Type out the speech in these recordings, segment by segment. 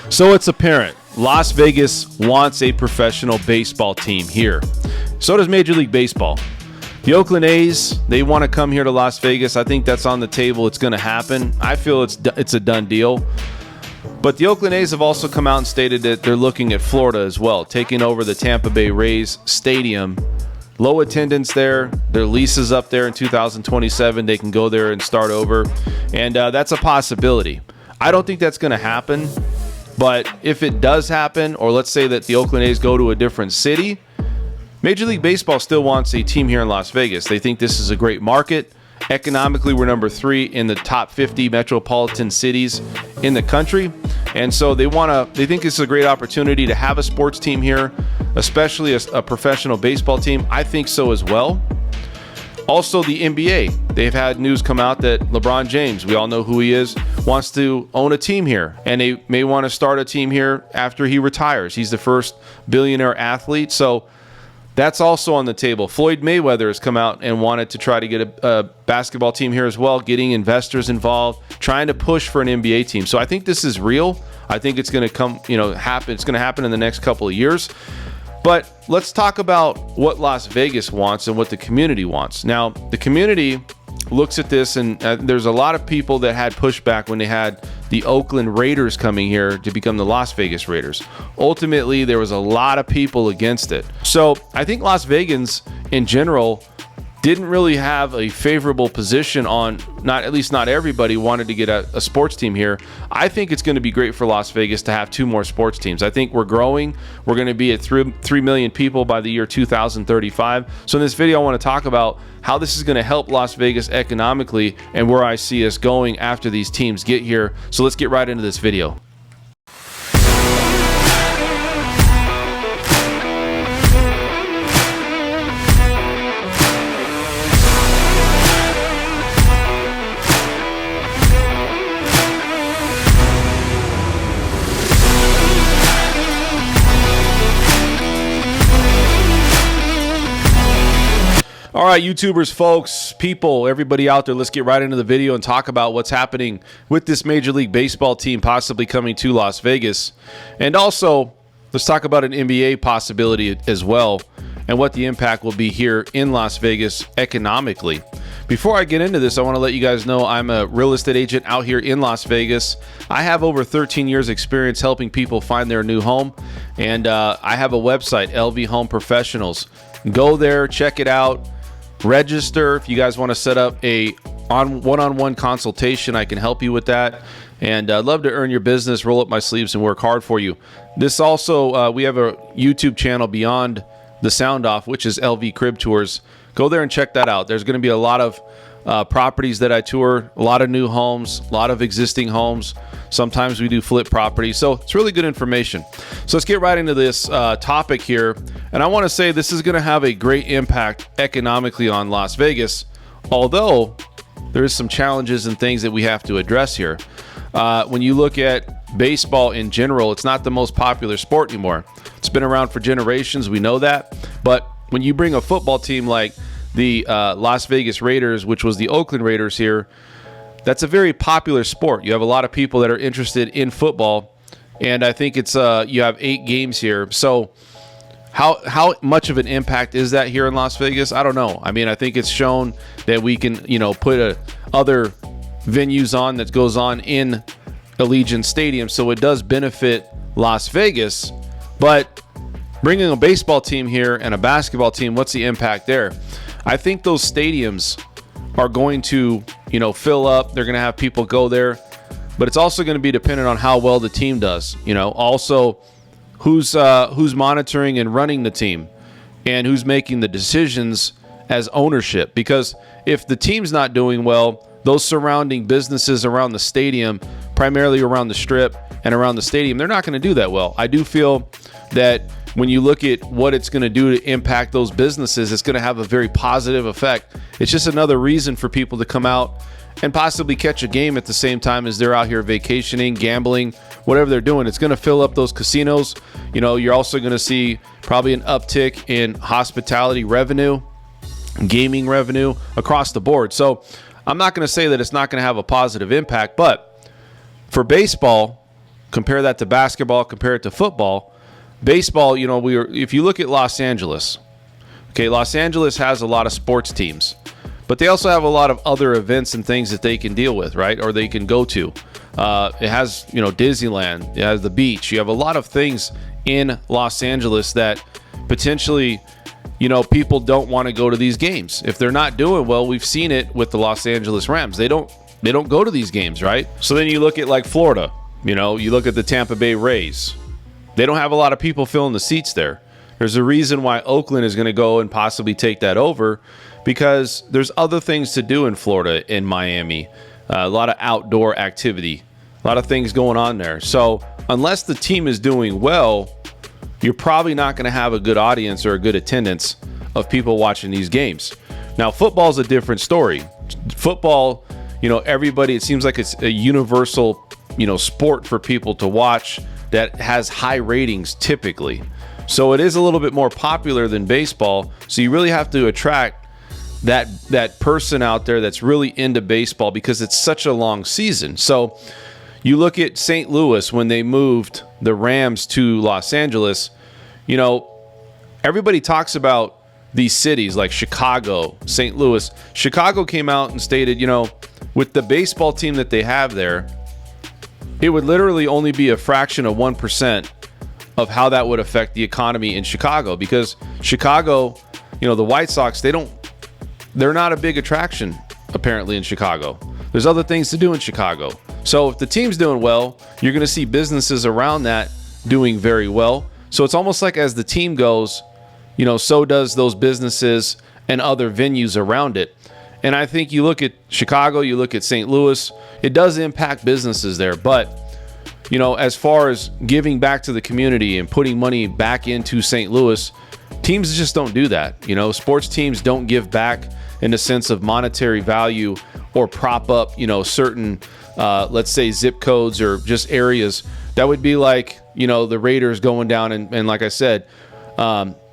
So it's apparent Las Vegas wants a professional baseball team here. So does Major League Baseball. The Oakland A's, they want to come here to Las Vegas. I think that's on the table. It's going to happen. I feel it's a done deal. But the Oakland A's have also come out and stated that they're looking at Florida as well, taking over the Tampa Bay Rays Stadium. Low attendance there. Their lease is up there in 2027. They can go there and start over. And that's a possibility. I don't think that's going to happen. But if it does happen, or let's say that the Oakland A's go to a different city, Major League Baseball still wants a team here in Las Vegas. They think this is a great market. Economically, we're number 3 in the top 50 metropolitan cities in the country. And so they think it's a great opportunity to have a sports team here, especially a professional baseball team. I think so as well. Also, the NBA, they've had news come out that LeBron James, we all know who he is, wants to own a team here. And they may want to start a team here after he retires. He's the first billionaire athlete. So that's also on the table. Floyd Mayweather has come out and wanted to try to get a basketball team here as well, getting investors involved, trying to push for an NBA team. So I think this is real. I think it's going to happen. It's going to happen in the next couple of years. But let's talk about what Las Vegas wants and what the community wants. Now, the community looks at this, and there's a lot of people that had pushback when they had the Oakland Raiders coming here to become the Las Vegas Raiders. Ultimately, there was a lot of people against it. So I think Las Vegans in general didn't really have a favorable position on, at least not everybody wanted to get a sports team here. I think it's going to be great for Las Vegas to have 2 more sports teams. I think we're growing. We're going to be at 3 million people by the year 2035. So in this video, I want to talk about how this is going to help Las Vegas economically and where I see us going after these teams get here. So let's get right into this video. All right, YouTubers, folks, people, everybody out there, let's get right into the video and talk about what's happening with this Major League Baseball team possibly coming to Las Vegas. And also, let's talk about an NBA possibility as well and what the impact will be here in Las Vegas economically. Before I get into this, I want to let you guys know I'm a real estate agent out here in Las Vegas. I have over 13 years experience helping people find their new home. And I have a website, LV Home Professionals. Go there, check it out. Register if you guys want to set up a one-on-one consultation. I can help you with that, and I'd love to earn your business, roll up my sleeves, and work hard for you. This also, we have a YouTube channel beyond the sound off, which is LV Crib Tours. Go there and check that out. There's going to be a lot of properties that I tour, a lot of new homes, a lot of existing homes. Sometimes we do flip properties, so it's really good information. So let's get right into this topic here. And I want to say this is going to have a great impact economically on Las Vegas, although there's some challenges and things that we have to address here. When you look at baseball in general, it's not the most popular sport anymore. It's been around for generations, we know that. But when you bring a football team like the Las Vegas Raiders, which was the Oakland Raiders here, that's a very popular sport. You have a lot of people that are interested in football, and I think it's you have 8 games here. So how much of an impact is that here in Las Vegas? I don't know. I mean, I think it's shown that we can, put other venues on that goes on in Allegiant Stadium, so it does benefit Las Vegas. But bringing a baseball team here and a basketball team, what's the impact there? I think those stadiums are going to, fill up. They're going to have people go there, but it's also going to be dependent on how well the team does. Also who's monitoring and running the team, and who's making the decisions as ownership. Because if the team's not doing well, those surrounding businesses around the stadium, primarily around the strip and around the stadium, they're not going to do that well. I do feel that when you look at what it's going to do to impact those businesses, it's going to have a very positive effect. It's just another reason for people to come out and possibly catch a game at the same time as they're out here vacationing, gambling, whatever they're doing. It's going to fill up those casinos. You're also going to see probably an uptick in hospitality revenue, gaming revenue across the board. So I'm not going to say that it's not going to have a positive impact, but for baseball, compare that to basketball, compare it to football. Baseball, if you look at Los Angeles, okay, Los Angeles has a lot of sports teams, but they also have a lot of other events and things that they can deal with, right? Or they can go to. It has, Disneyland, it has the beach. You have a lot of things in Los Angeles that potentially, people don't want to go to these games. If they're not doing well, we've seen it with the Los Angeles Rams. They don't go to these games, right? So then you look at like Florida, you look at the Tampa Bay Rays. They don't have a lot of people filling the seats there. There's a reason why Oakland is going to go and possibly take that over, because there's other things to do in Florida, in Miami. A lot of outdoor activity, a lot of things going on there. So unless the team is doing well, you're probably not going to have a good audience or a good attendance of people watching these games. Now, football is a different story. Football, everybody, it seems like it's a universal, sport for people to watch that has high ratings typically. So it is a little bit more popular than baseball. So you really have to attract that person out there that's really into baseball, because it's such a long season. So you look at St. Louis when they moved the Rams to Los Angeles, everybody talks about these cities like Chicago, St. Louis. Chicago came out and stated, with the baseball team that they have there, it would literally only be a fraction of 1% of how that would affect the economy in Chicago, because Chicago, the White Sox, they're not a big attraction apparently in Chicago. There's other things to do in Chicago. So if the team's doing well, you're going to see businesses around that doing very well. So it's almost like as the team goes, so does those businesses and other venues around it. And I think you look at Chicago, you look at St. Louis, it does impact businesses there. But, as far as giving back to the community and putting money back into St. Louis, teams just don't do that. Sports teams don't give back in the sense of monetary value or prop up, certain, let's say, zip codes or just areas. That would be like, the Raiders going down and like I said,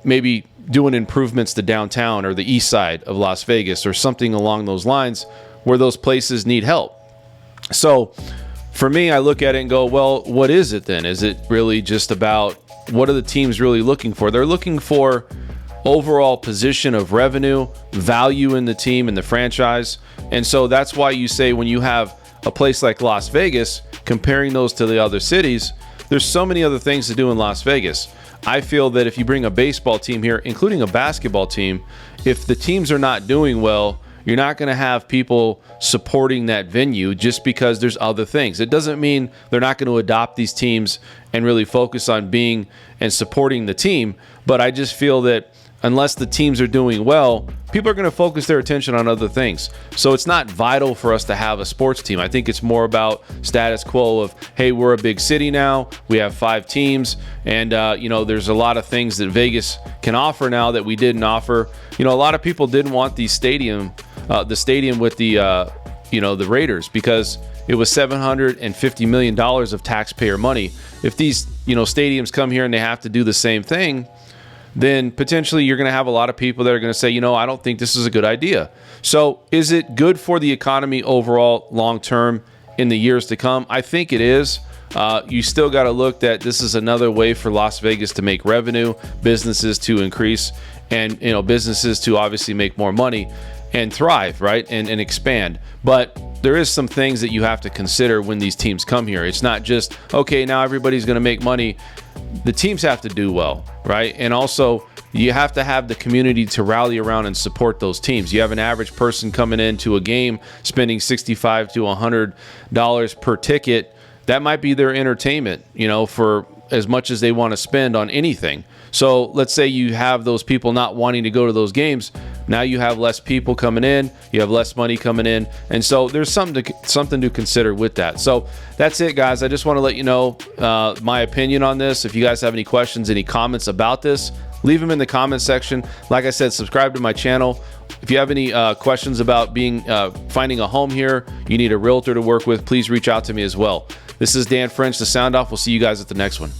maybe doing improvements to downtown or the east side of Las Vegas or something along those lines where those places need help. So for me, I look at it and go, well, what is it then? Is it really just about what are the teams really looking for? They're looking for overall position of revenue, value in the team and the franchise. And so that's why you say when you have a place like Las Vegas, comparing those to the other cities, there's so many other things to do in Las Vegas. I feel that if you bring a baseball team here, including a basketball team, if the teams are not doing well, you're not going to have people supporting that venue just because there's other things. It doesn't mean they're not going to adopt these teams and really focus on being and supporting the team. But I just feel that unless the teams are doing well, people are going to focus their attention on other things. So it's not vital for us to have a sports team. I think it's more about status quo of, hey, we're a big city now. We have 5 teams. And, there's a lot of things that Vegas can offer now that we didn't offer. A lot of people didn't want the stadium with the Raiders, because it was $750 million of taxpayer money. If these, stadiums come here and they have to do the same thing, then potentially you're going to have a lot of people that are going to say, I don't think this is a good idea. So is it good for the economy overall long term in the years to come? I think it is. You still got to look that this is another way for Las Vegas to make revenue, businesses to increase, and businesses to obviously make more money and thrive, right, and expand. But there is some things that you have to consider when these teams come here. It's not just, okay, now everybody's going to make money. The teams have to do well, right? And also, you have to have the community to rally around and support those teams. You have an average person coming into a game spending $65 to $100 per ticket. That might be their entertainment, for as much as they want to spend on anything. So let's say you have those people not wanting to go to those games. Now you have less people coming in, you have less money coming in, and so there's something to consider with that. So that's it, guys. I just want to let you know my opinion on this. If you guys have any questions, any comments about this, leave them in the comment section. Like I said, subscribe to my channel. If you have any questions about finding a home here, you need a realtor to work with, please reach out to me as well. This is Dan French, the Sound Off. We'll see you guys at the next one.